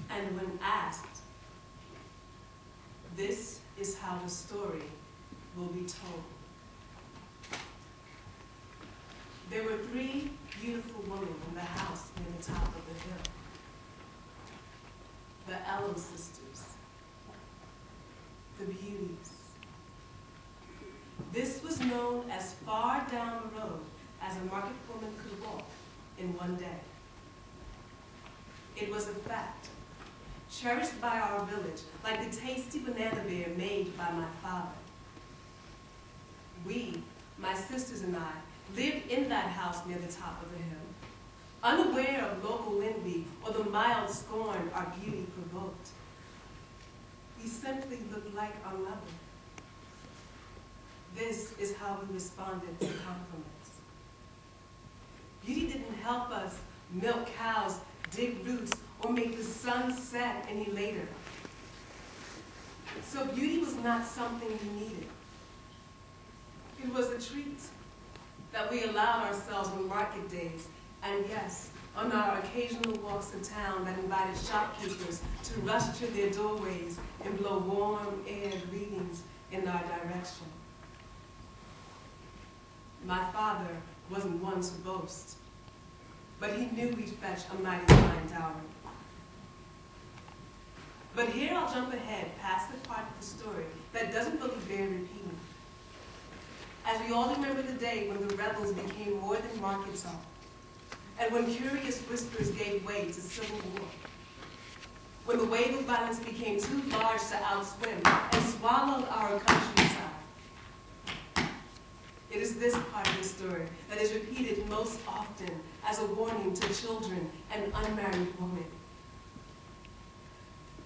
And when asked, this is how the story will be told. There were 3 beautiful women in the house near the top of the hill. The Ellow sisters, the beauties. This was known as far down the road as a market woman could walk in one day. It was a fact, cherished by our village, like the tasty banana beer made by my father. We, my sisters and I, lived in that house near the top of the hill, unaware of local envy or the mild scorn our beauty provoked. We simply looked like our mother. This is how we responded to compliments. Beauty didn't help us milk cows, dig roots, or make the sun set any later. So beauty was not something we needed. It was a treat that we allowed ourselves on market days, and yes, on our occasional walks to town that invited shopkeepers to rush to their doorways and blow warm air greetings in our direction. My father wasn't one to boast, but he knew we'd fetch a mighty fine dowry. But here I'll jump ahead past the part of the story that doesn't really bear repeating. As we all remember the day when the rebels became more than market talk, and when curious whispers gave way to civil war, when the wave of violence became too large to outswim and swallowed our countryside. It is this part of the story that is repeated most often as a warning to children and unmarried women.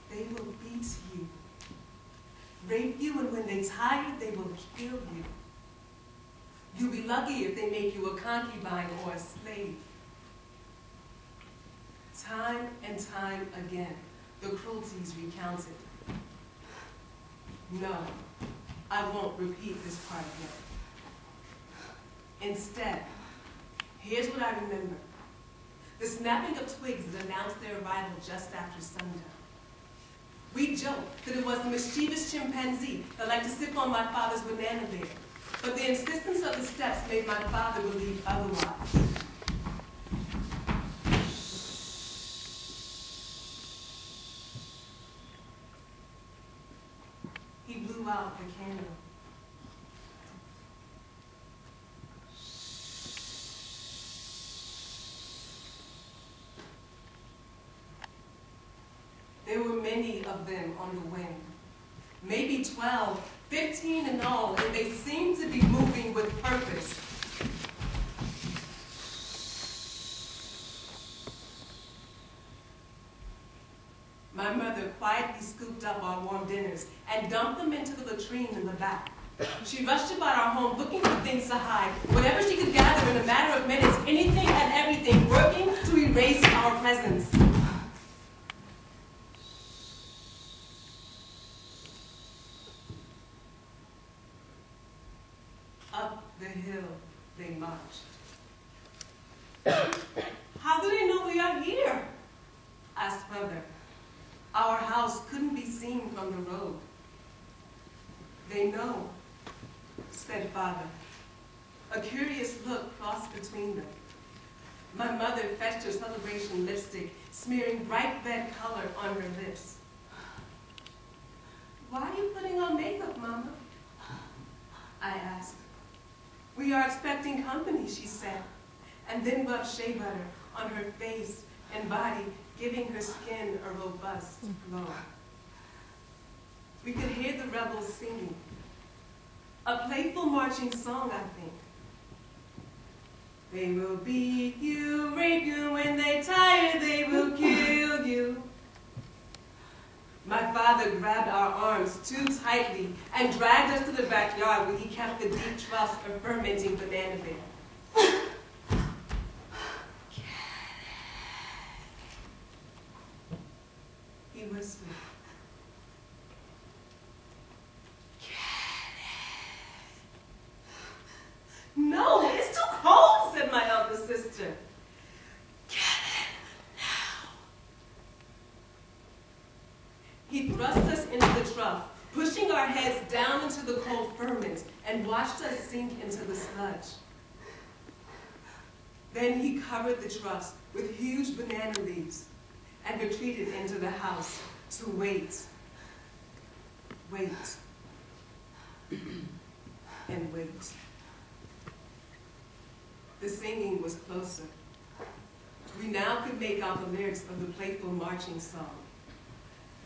They will beat you, rape you, and when they're tired, they will kill you. You'll be lucky if they make you a concubine or a slave. Time and time again, the cruelties recounted. No, I won't repeat this part again. Instead, here's what I remember. The snapping of twigs that announced their arrival just after sundown. We joked that it was the mischievous chimpanzee that liked to sip on my father's banana beer, but the insistence of the steps made my father believe otherwise. He blew out the candle. There were many of them on the wing, maybe 12, 15 in all, and they seemed to be moving with purpose. My mother quietly scooped up our warm dinners and dumped them into the latrine in the back. She rushed about our home looking for things to hide, whatever she could gather in a matter of minutes, anything and everything, working to erase our presence. Up the hill they marched. How do they know we are here? Asked Mother. Our house couldn't be seen from the road. They know, said Father. A curious look crossed between them. My mother fetched her celebration lipstick, smearing bright red color on her lips. Why are you putting on makeup, Mama? I asked. We are expecting company, she said, and then rubbed shea butter on her face and body, giving her skin a robust glow. We could hear the rebels singing. A playful marching song, I think. They will beat you, rape you, when they tire, they will kill you. My father grabbed our arms too tightly and dragged us to the backyard where he kept the deep troughs of fermenting banana beer. He whispered. No, it's too cold, said my elder sister. Get it now. He thrust us into the trough, pushing our heads down into the cold ferment, and watched us sink into the sludge. Then he covered the troughs with huge banana leaves and retreated into the house to wait, and wait. The singing was closer. We now could make out the lyrics of the playful marching song.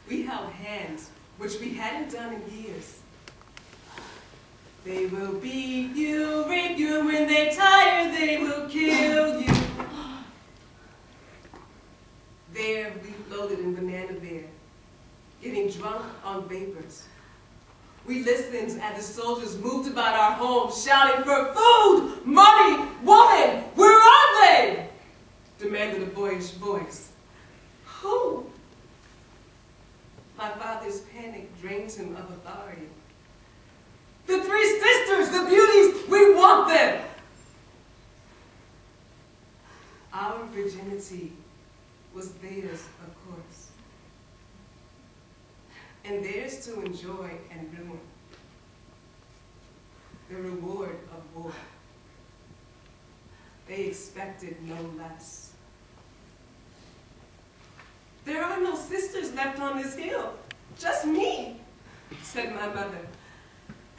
We held hands, which we hadn't done in years. They will beat you, rape you, when they tire, they will kill you. There we floated in Banana Bear, getting drunk on vapors. We listened as the soldiers moved about our homes, shouting for food, money, woman, where are they? Demanded a boyish voice. Who? My father's panic drained him of authority. The three sisters, the beauties, we want them! Our virginity was theirs, of course, and theirs to enjoy and ruin. The reward of war. They expected no less. There are no sisters left on this hill, just me, said my mother.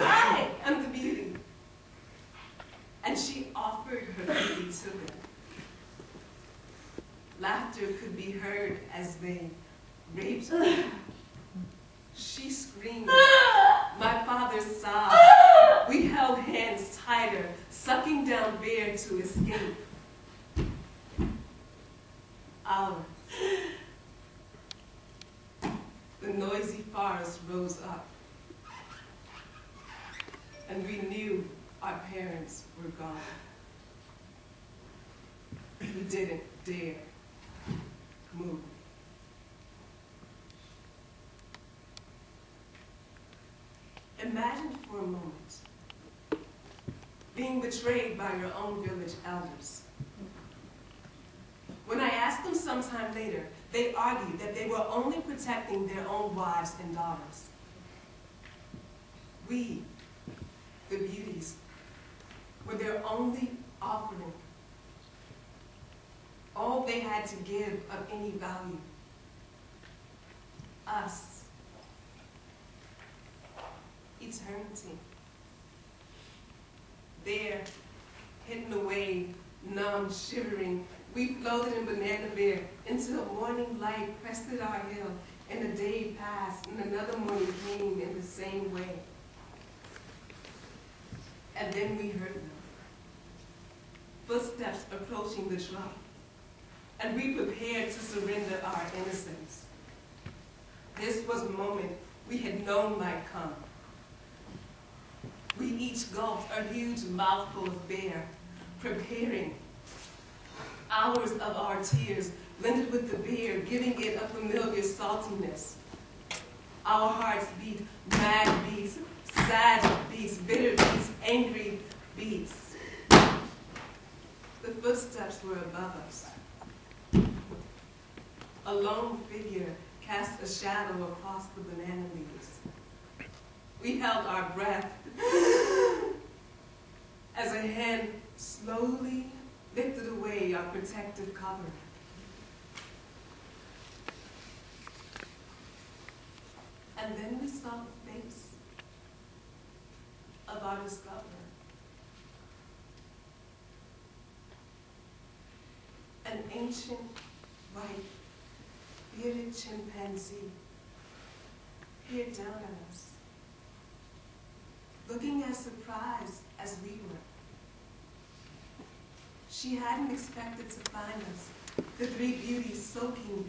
I am the beauty. And she offered her beauty to them. Laughter could be heard as they raped her. She screamed. My father sobbed. We held hands tighter, sucking down Bear to escape. Hours. The noisy forest rose up, and we knew our parents were gone. We didn't dare move. Imagine for a moment being betrayed by your own village elders. When I asked them sometime later, they argued that they were only protecting their own wives and daughters. We, the beauties, were their only offering. All they had to give of any value. Us. Eternity. There, hidden away, numb, shivering, we floated in Banana Bear until morning light crested our hill, and a day passed, and another morning came in the same way. And then we heard them. Footsteps approaching the trough, and we prepared to surrender our innocence. This was a moment we had known might come. We each gulped a huge mouthful of bear, preparing. Hours of our tears blended with the beer, giving it a familiar saltiness. Our hearts beat mad beats, sad beats, bitter beats, angry beats. The footsteps were above us. A lone figure cast a shadow across the banana leaves. We held our breath as a hand slowly lifted away our protective cover. And then we saw the face of our discoverer. An ancient, white, bearded chimpanzee peered down at us, looking as surprised as we were. She hadn't expected to find us, the three beauties soaking